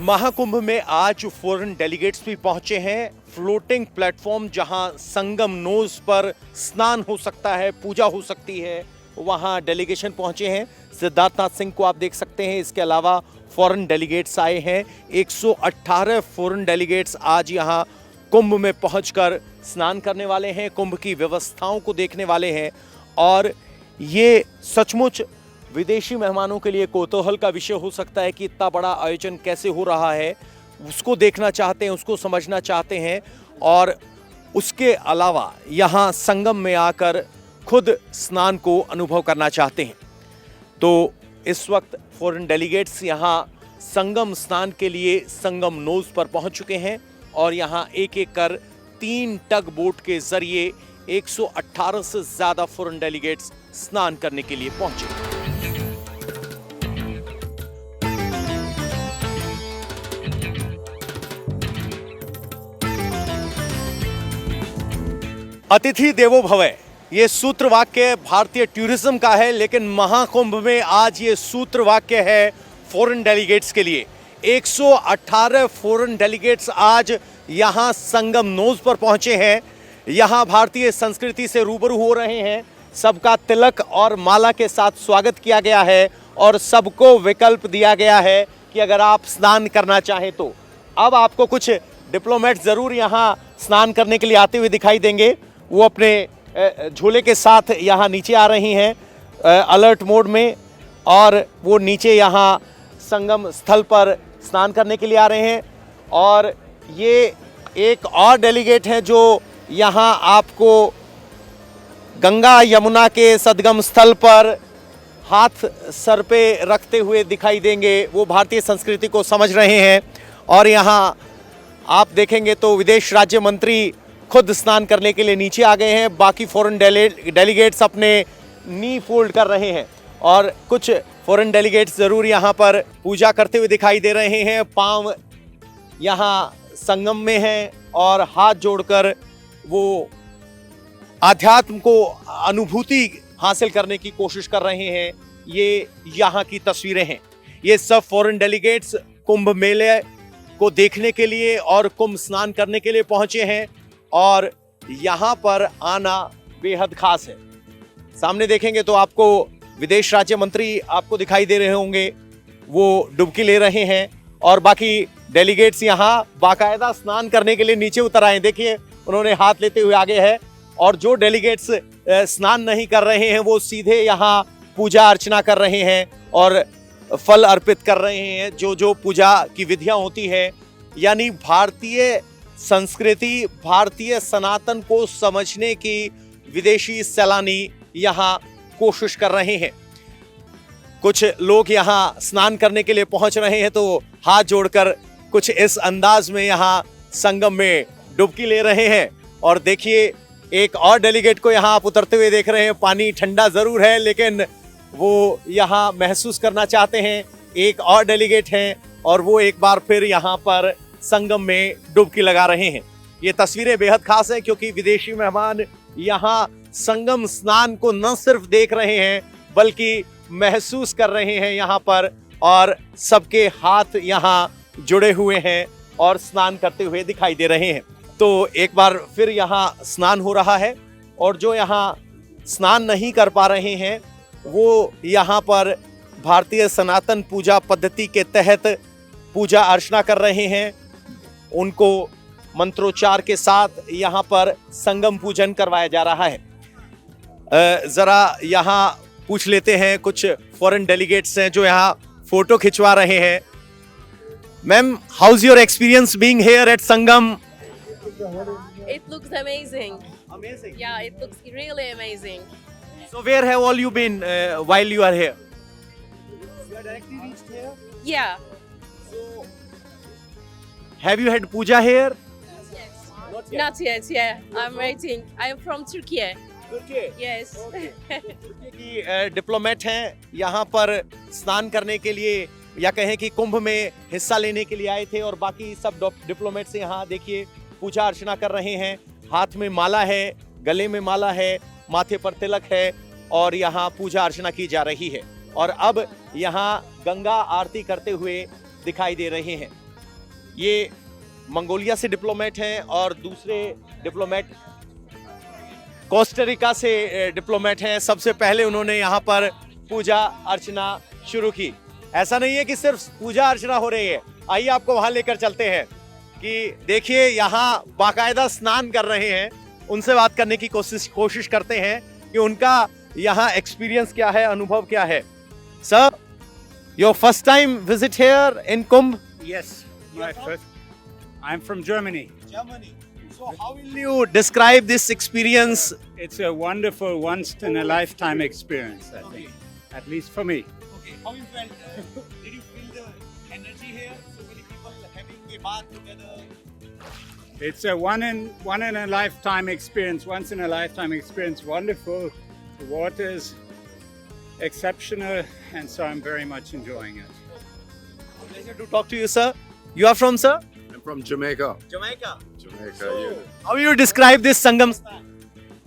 महाकुंभ में आज foreign delegates भी पहुंचे हैं। फ्लोटिंग प्लेटफॉर्म जहां संगम नोज पर स्नान हो सकता है, पूजा हो सकती है, वहां डेलीगेशन पहुंचे हैं। सिद्धार्थनाथ सिंह को आप देख सकते हैं। इसके अलावा फॉरेन डेलीगेट्स आए हैं। 118 फॉरेन डेलीगेट्स आज यहां कुंभ में पहुंचकर स्नान करने वाले हैं, कुंभ की व्यवस्थाओं को देखने वाले हैं। और ये सचमुच विदेशी मेहमानों के लिए कौतूहल का विषय हो सकता है कि इतना बड़ा आयोजन कैसे हो रहा है, उसको देखना चाहते हैं, उसको समझना चाहते हैं। और उसके अलावा यहाँ संगम में आकर खुद स्नान को अनुभव करना चाहते हैं। तो इस वक्त फॉरेन डेलीगेट्स यहाँ संगम स्नान के लिए संगम नोज पर पहुंच चुके हैं और यहाँ एक एक कर 3 टग बोट के जरिए 118 से ज्यादा फॉरेन डेलीगेट्स स्नान करने के लिए पहुंचे। अतिथि देवो भव, ये सूत्र वाक्य भारतीय टूरिज्म का है, लेकिन महाकुंभ में आज ये सूत्र वाक्य है फॉरेन डेलीगेट्स के लिए। 118 फॉरेन डेलीगेट्स आज यहाँ संगम नोज पर पहुंचे हैं। यहाँ भारतीय संस्कृति से रूबरू हो रहे हैं। सबका तिलक और माला के साथ स्वागत किया गया है और सबको विकल्प दिया गया है कि अगर आप स्नान करना चाहें तो। अब आपको कुछ डिप्लोमेट जरूर यहाँ स्नान करने के लिए आते हुए दिखाई देंगे। वो अपने झोले के साथ यहाँ नीचे आ रही हैं अलर्ट मोड में, और वो नीचे यहाँ संगम स्थल पर स्नान करने के लिए आ रहे हैं। और ये एक और डेलीगेट हैं जो यहाँ आपको गंगा यमुना के सदगम स्थल पर हाथ सर पे रखते हुए दिखाई देंगे। वो भारतीय संस्कृति को समझ रहे हैं। और यहाँ आप देखेंगे तो विदेश राज्य मंत्री खुद स्नान करने के लिए नीचे आ गए हैं। बाकी फॉरेन डेलीगेट्स अपने नी फोल्ड कर रहे हैं और कुछ फॉरेन डेलीगेट्स जरूर यहाँ पर पूजा करते हुए दिखाई दे रहे हैं। पांव यहाँ संगम में हैं और हाथ जोड़कर वो आध्यात्म को अनुभूति हासिल करने की कोशिश कर रहे हैं। ये यहाँ की तस्वीरें हैं। ये सब फॉरेन डेलीगेट्स कुंभ मेले को देखने के लिए और कुंभ स्नान करने के लिए पहुंचे हैं और यहाँ पर आना बेहद खास है। सामने देखेंगे तो आपको विदेश राज्य मंत्री आपको दिखाई दे रहे होंगे, वो डुबकी ले रहे हैं। और बाकी डेलीगेट्स यहाँ बाकायदा स्नान करने के लिए नीचे उतर आए। देखिए उन्होंने हाथ लेते हुए आगे है। और जो डेलीगेट्स स्नान नहीं कर रहे हैं वो सीधे यहाँ पूजा अर्चना कर रहे हैं और फल अर्पित कर रहे हैं, जो पूजा की विधियां होती है। यानी भारतीय संस्कृति, भारतीय सनातन को समझने की विदेशी सैलानी यहाँ कोशिश कर रहे हैं। कुछ लोग यहाँ स्नान करने के लिए पहुंच रहे हैं तो हाथ जोड़कर कुछ इस अंदाज में यहाँ संगम में डुबकी ले रहे हैं। और देखिए एक और डेलीगेट को यहाँ आप उतरते हुए देख रहे हैं। पानी ठंडा जरूर है लेकिन वो यहाँ महसूस करना चाहते हैं। एक और डेलीगेट हैं और वो एक बार फिर यहाँ पर संगम में डुबकी लगा रहे हैं। ये तस्वीरें बेहद खास हैं क्योंकि विदेशी मेहमान यहाँ संगम स्नान को न सिर्फ देख रहे हैं बल्कि महसूस कर रहे हैं यहाँ पर। और सबके हाथ यहाँ जुड़े हुए हैं और स्नान करते हुए दिखाई दे रहे हैं। तो एक बार फिर यहाँ स्नान हो रहा है और जो यहाँ स्नान नहीं कर पा रहे हैं वो यहाँ पर भारतीय सनातन पूजा पद्धति के तहत पूजा अर्चना कर रहे हैं। उनको मंत्रोच्चार के साथ यहाँ पर संगम पूजन करवाया जा रहा है। जरा यहाँ पूछ लेते हैं, कुछ फॉरेन डेलीगेट्स हैं जो यहाँ फोटो खिंचवा रहे हैं। Ma'am, how is your experience being here eight Sangam? It looks amazing. Amazing. Yeah, it looks really amazing. So where have all you been while you are here? You are directly reached here? Yeah. So have you had puja here? Not yet. Yeah, I'm waiting. I am from Turkey. Turkey. Yes. तुर्की की diplomat हैं, यहाँ पर स्नान करने के लिए या कहें कि कुंभ में हिस्सा लेने के लिए आए थे। और बाकी सब डिप्लोमेट्स यहाँ देखिए पूजा अर्चना कर रहे हैं। हाथ में माला है, गले में माला है, माथे पर तिलक है और यहाँ पूजा अर्चना की जा रही है। और अब यहाँ गंगा आरती करते हुए दिखाई दे रहे हैं। ये मंगोलिया से डिप्लोमेट हैं और दूसरे डिप्लोमेट कोस्टारिका से डिप्लोमेट हैं। सबसे पहले उन्होंने यहाँ पर पूजा अर्चना शुरू की। ऐसा नहीं है कि सिर्फ पूजा अर्चना हो रही है, आइए आपको वहां लेकर चलते हैं कि देखिए यहाँ बाकायदा स्नान कर रहे हैं। उनसे बात करने की कोशिश करते हैं कि उनका यहाँ एक्सपीरियंस क्या है, अनुभव क्या है। Sir, your first time visit here in Kumbh? Yes, my first. I'm from Germany. Germany. So how will you describe this experience? It's a wonderful, once in a lifetime experience, I think. At least for me. Okay, how you felt? Did you feel the energy here? So many people having a bath together. It's a one in a lifetime experience, once in a lifetime experience. Wonderful. The water is exceptional, and so I'm very much enjoying it. Pleasure to talk to you, sir. You are from, sir? I'm from Jamaica. Jamaica. Jamaica, So, yeah. how you describe this Sangam?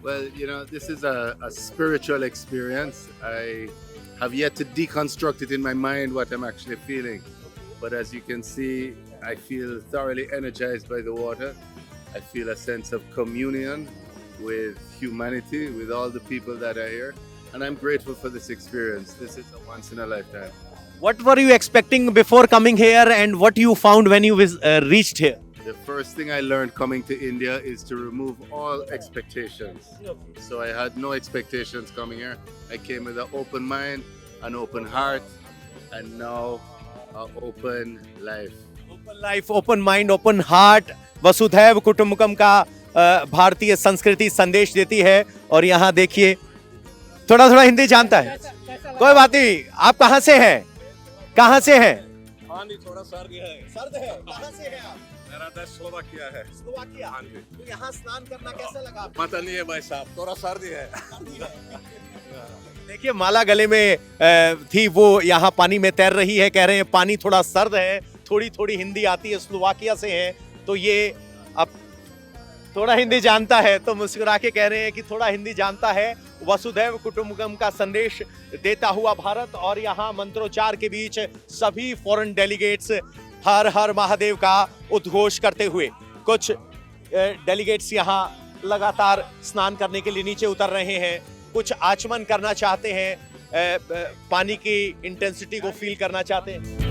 Well, this is a spiritual experience. I have yet to deconstruct it in my mind what I'm actually feeling. But as you can see, I feel thoroughly energized by the water. I feel a sense of communion with humanity, with all the people that are here. And I'm grateful for this experience. This is a once in a lifetime. What were you expecting before coming here, and what you found when you reached here? The first thing I learned coming to India is to remove all expectations. So I had no expectations coming here. I came with an open mind, an open heart, and now an open life. Open life, open mind, open heart, वसुधैव कुटुंबकम का भारतीय संस्कृति संदेश देती है। और यहाँ देखिए, थोड़ा थोड़ा हिंदी जानता है, कोई बात नहीं। आप कहाँ से हैं? कहाँ से हैं? हाँ जी, थोड़ा सर्द है। सर्द है। कहाँ से हैं आप? मेरा देश स्लोवाकिया है। स्लोवाकिया। हाँ जी। तो यहाँ स्नान करना कैसा लगा आपको? पता नहीं है भाई साहब, थोड़ा सर्दी है। देखिए, माला गले में थी, वो यहाँ पानी में तैर रही है। कह रहे हैं पानी थोड़ा सर्द है, थोड़ी थोड़ी हिंदी आती है, स्लोवाकिया से है। तो ये अब थोड़ा हिंदी जानता है, तो मुस्कुरा के कह रहे हैं कि थोड़ा हिंदी जानता है। वसुधैव कुटुंबकम का संदेश देता हुआ भारत, और यहाँ मंत्रोच्चार के बीच सभी फॉरेन डेलीगेट्स हर हर महादेव का उद्घोष करते हुए, कुछ डेलीगेट्स यहाँ लगातार स्नान करने के लिए नीचे उतर रहे हैं, कुछ आचमन करना चाहते हैं, पानी की इंटेंसिटी को फील करना चाहते हैं।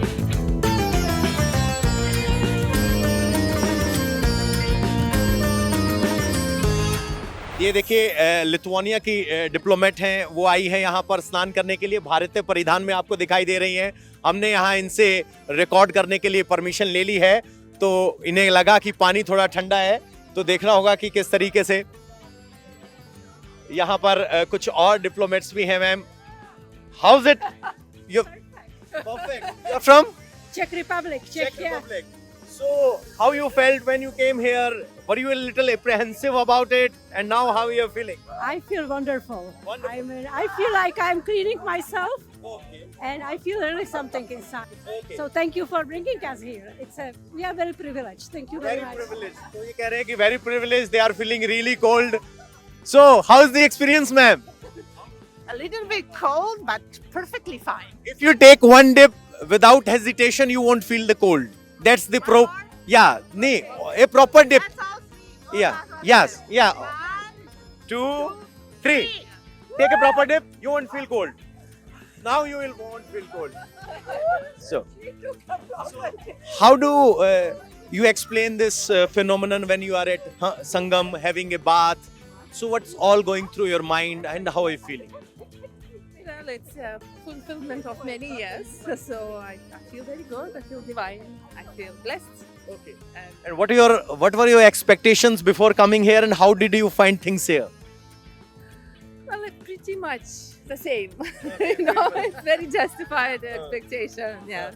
ये देखिए, लिथुआनिया की डिप्लोमेट हैं, वो आई है यहाँ पर स्नान करने के लिए। भारतीय परिधान में आपको दिखाई दे रही हैं। हमने यहाँ इनसे रिकॉर्ड करने के लिए परमिशन ले ली है, तो इन्हें लगा कि पानी थोड़ा ठंडा है, तो देखना होगा कि किस तरीके से। यहाँ पर कुछ और डिप्लोमेट्स भी हैं। Ma'am, how is it? You perfect. You are from Czech Republic. Czech, yeah. Republic. So, how you felt when you came here? Were you a little apprehensive about it? And now how you are feeling? I feel wonderful. Wonderful. I mean, I feel like I'm cleaning myself, Okay. and I feel really something inside. Okay. So thank you for bringing us here. We are very privileged. Thank you very Very much. privileged. तो ये कह रहे हैं कि very privileged. They are feeling really cold. So, how is the experience, ma'am? A little bit cold, but perfectly fine. If you take one dip without hesitation, you won't feel the cold. That's the Yeah, a proper dip. That's all. Yeah. Yes. Yeah. 2, 3. Take a proper dip. You won't feel cold. Now you won't feel cold. So, how do you explain this phenomenon when you are at Sangam having a bath? So, what's all going through your mind, and how are you feeling? Well, it's a fulfillment of many years, so I feel very good. I feel divine. I feel blessed. Okay. And And what were your expectations before coming here, and how did you find things here? well, it's pretty much the same. It's very justified expectation. Yeah.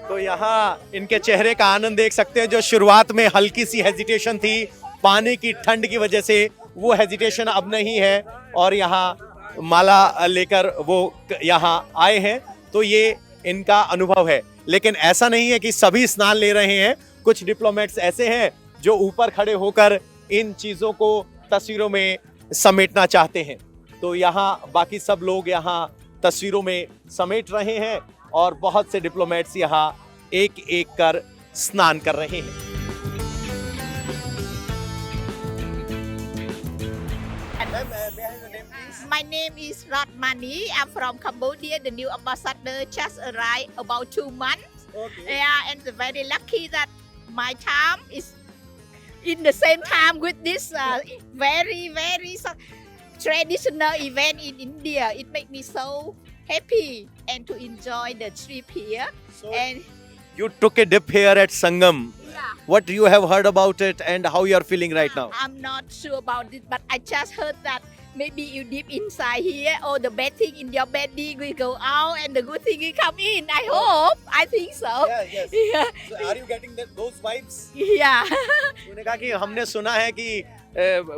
तो यहाँ इनके चेहरे का आनंद देख सकते हैं। जो शुरुआत में हल्की सी हेजिटेशन थी पानी की ठंड की वजह से, वो हेजिटेशन अब नहीं है, और यहाँ माला लेकर वो यहाँ आए हैं। तो ये इनका अनुभव है। लेकिन ऐसा नहीं है कि सभी स्नान ले रहे हैं। कुछ डिप्लोमेट्स ऐसे हैं जो ऊपर खड़े होकर इन चीज़ों को तस्वीरों में समेटना चाहते हैं। तो यहाँ बाकी सब लोग यहाँ तस्वीरों में समेट रहे हैं, और बहुत से डिप्लोमेट्स यहाँ एक एक कर स्नान कर रहे हैं। My name is Ratmani. I'm from Cambodia. The new ambassador just arrived about 2 months. Yeah, and very lucky that my time is in the same time with this very traditional event in India. It makes me so happy and to enjoy the trip here. And You took a dip here at Sangam. yeah, What you have heard about it and how you are feeling right now? I'm not sure about it, but I just heard that maybe you dip inside here, or the bad thing in your body will go out, and the good thing will come in. I hope. I think so. yes. Yeah. So are you getting those vibes? Yeah. उन्होंने कहा कि हमने सुना है कि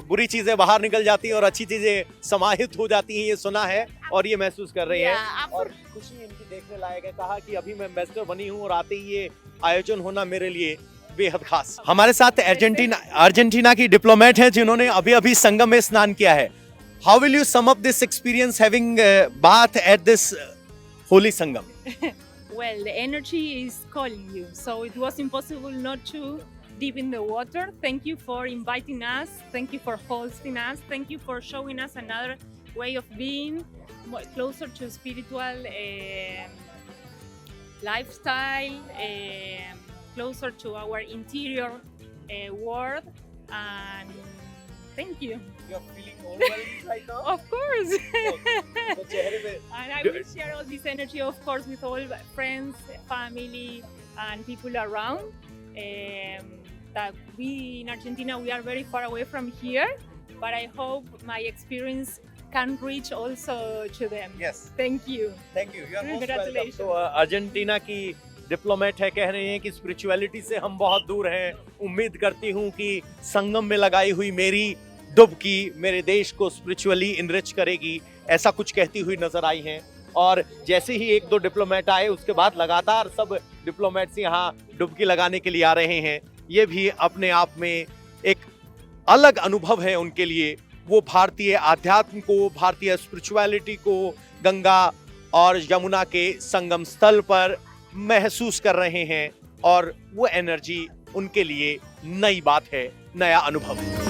बुरी चीजें बाहर निकल जाती हैं और अच्छी चीजें समाहित हो जाती हैं, ये सुना है और ये महसूस कर रही है Yeah, और खुशी इनकी देखने लायक है। कहा कि अभी मैं एम्बेसडर बनी हूँ और आते ही ये आयोजन होना मेरे लिए बेहद खास। हमारे साथ अर्जेंटीना की डिप्लोमेट है जिन्होंने अभी अभी संगम में स्नान किया है। How will you sum up this experience having bath at this holy Sangam? Well, the energy is calling you, so it was impossible not to dip in the water. Thank you for inviting us. Thank you for hosting us. Thank you for showing us another way of being closer to spiritual lifestyle, closer to our interior world. And thank you. You are feeling overwhelmed right now? Of course. तो चेहरे पे And I will share all this energy, of course, with all friends, family, and people around. That we in Argentina, we are very far away from here, but I hope my experience can reach also to them. Yes. Thank you. Thank you. You are most welcome. Congratulations. तो Argentina की diplomat है, कह रहे हैं कि spirituality से हम बहुत दूर हैं। उम्मीद करती हूँ कि संगम में लगाई हुई मेरी डुबकी मेरे देश को स्पिरिचुअली इनरिच करेगी, ऐसा कुछ कहती हुई नजर आई हैं। और जैसे ही एक दो डिप्लोमेट आए उसके बाद लगातार सब डिप्लोमेट्स यहाँ डुबकी लगाने के लिए आ रहे हैं। ये भी अपने आप में एक अलग अनुभव है उनके लिए। वो भारतीय आध्यात्म को, भारतीय स्पिरिचुअलिटी को गंगा और यमुना के संगम स्थल पर महसूस कर रहे हैं और वो एनर्जी उनके लिए नई बात है, नया अनुभव है।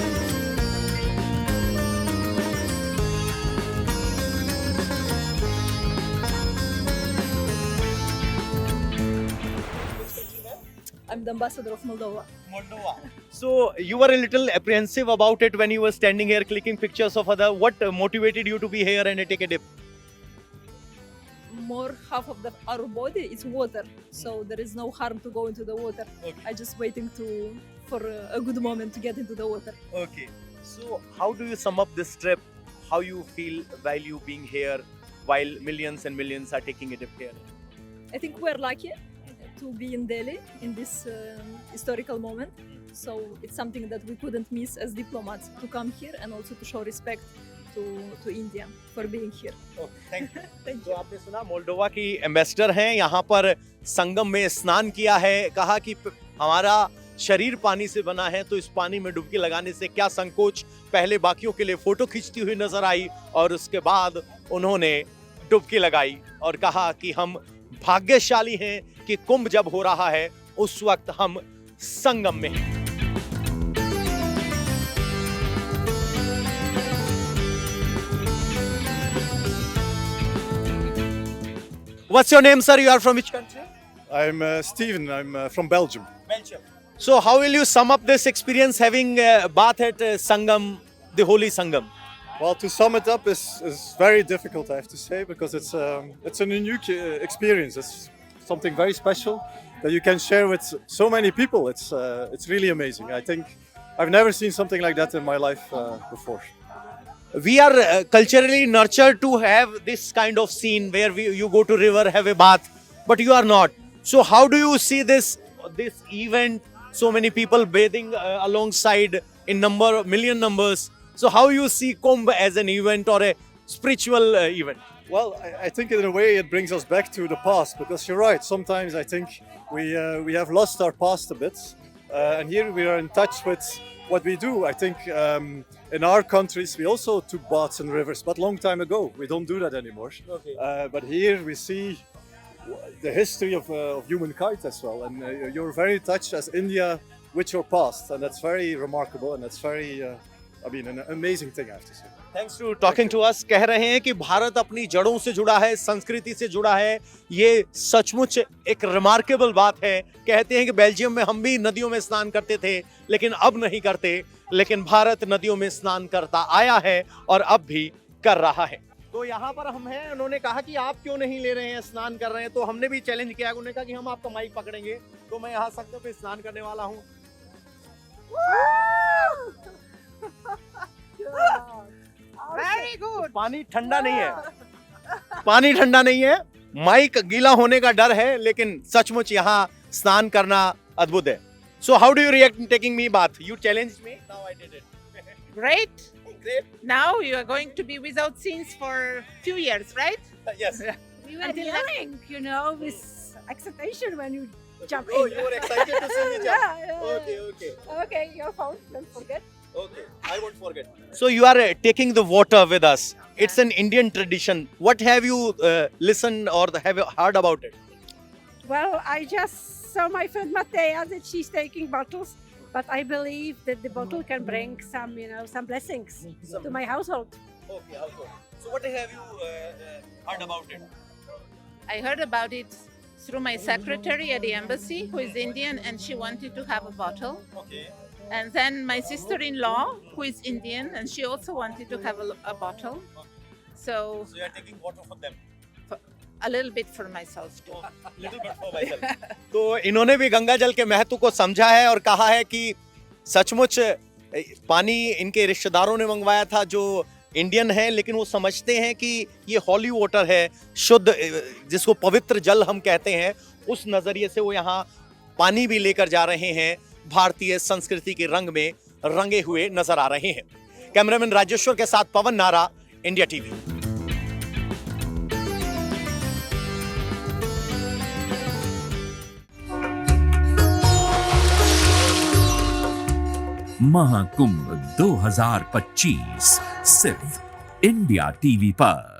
I'm the ambassador of Moldova. Moldova. So you were a little apprehensive about it when you were standing here clicking pictures of other. What motivated you to be here and take a dip? More half of our body is water, so there is no harm to go into the water. Okay. I just waiting for a good moment to get into the water. Okay. So how do you sum up this trip? How you feel while you being here, while millions and millions are taking a dip here? I think we're lucky to be in Delhi in this historical moment. So it's something that we couldn't miss as diplomats, to come here and also to show respect to India for being here. Thank you. Thank तो you. आपने सुना Moldova की ambassador हैं, यहाँ पर संगम में स्नान किया है। कहा कि हमारा शरीर पानी से बना है तो इस पानी में डुबकी लगाने से क्या संकोच। पहले बाकियों के लिए फोटो खींचती हुई नजर आई और उसके बाद उन्होंने डुबकी लगाई और कहा कि हम भाग्यशाली हैं कि कुंभ जब हो रहा है उस वक्त हम संगम में हैं। What's your name, sir? You are from which country? I'm Steven. I'm from Belgium. Belgium. So how will you sum up this experience having bath at Sangam, the holy Sangam? Well, to sum it up is very difficult, I have to say, because it's a unique experience. It's something very special that you can share with so many people. It's really amazing. I think I've never seen something like that in my life before. We are culturally nurtured to have this kind of scene where you go to river, have a bath, but you are not. So how do you see this event? So many people bathing alongside in million numbers. So how you see Kumbh as an event or a spiritual event? Well, I think in a way it brings us back to the past, because you're right. Sometimes I think we have lost our past a bit, and here we are in touch with what we do. I think in our countries we also took baths in rivers, but long time ago. We don't do that anymore. Okay. But here we see the history of humankind as well. And you're very touched as India with your past, and that's very remarkable, and that's very, an amazing thing, I have to say. Thanks to talking to us. कह रहे हैं कि भारत अपनी जड़ों से जुड़ा है, संस्कृति से जुड़ा है। ये सचमुच एक रिमार्केबल बात है। कहते हैं कि बेल्जियम में हम भी नदियों में स्नान करते थे, लेकिन अब नहीं करते। लेकिन भारत नदियों में स्नान करता आया है और अब भी कर रहा है। तो यहाँ पर हम हैं, उन्होंने कहा कि आप क्यों नहीं ले रहे हैं, स्नान कर रहे हैं। तो हमने भी चैलेंज किया, उन्होंने कहा कि हम आपका माइक पकड़ेंगे। तो मैं यहाँ संगम पे स्नान करने वाला हूँ। Very good. पानी ठंडा नहीं है, पानी ठंडा नहीं है, माइक गीला होने का डर है, लेकिन सचमुच यहाँ स्नान करना अद्भुत है। So how do you react in taking me bath? You challenged me, now I did it. Great. Great. Now you are going to be without scenes for few years, right? Yes. We were Until yelling, with excitation when you jump Oh, in. you were excited to see me jump. Yeah. Okay, okay, Okay, your phone, don't forget. okay. I won't forget. So you are taking the water with us. It's an Indian tradition. What have you listened or have you heard about it? Well, I just saw my friend Matea that she's taking bottles, but I believe that the bottle can bring some, some blessings to my household. Okay, also. So what have you heard about it? I heard about it through my secretary at the embassy, who is Indian, and she wanted to have a bottle. Okay. And then my sister-in-law, who is Indian, and she also wanted to have a bottle. So So you are taking water for them. a little bit for myself too. Little bit for myself. तो इन्होंने भी गंगा जल के महत्व को समझा है और कहा है कि सचमुच पानी इनके रिश्तेदारों ने मंगवाया था जो इंडियन है, लेकिन वो समझते हैं कि ये हॉली वाटर है, शुद्ध, जिसको पवित्र जल हम कहते हैं। उस नजरिए से वो यहाँ पानी भी लेकर जा रहे हैं, भारतीय संस्कृति के रंग में रंगे हुए नजर आ रहे हैं। कैमरामैन राजेश्वर के साथ पवन नारा, इंडिया टीवी। महाकुंभ 2025 सिर्फ इंडिया टीवी पर।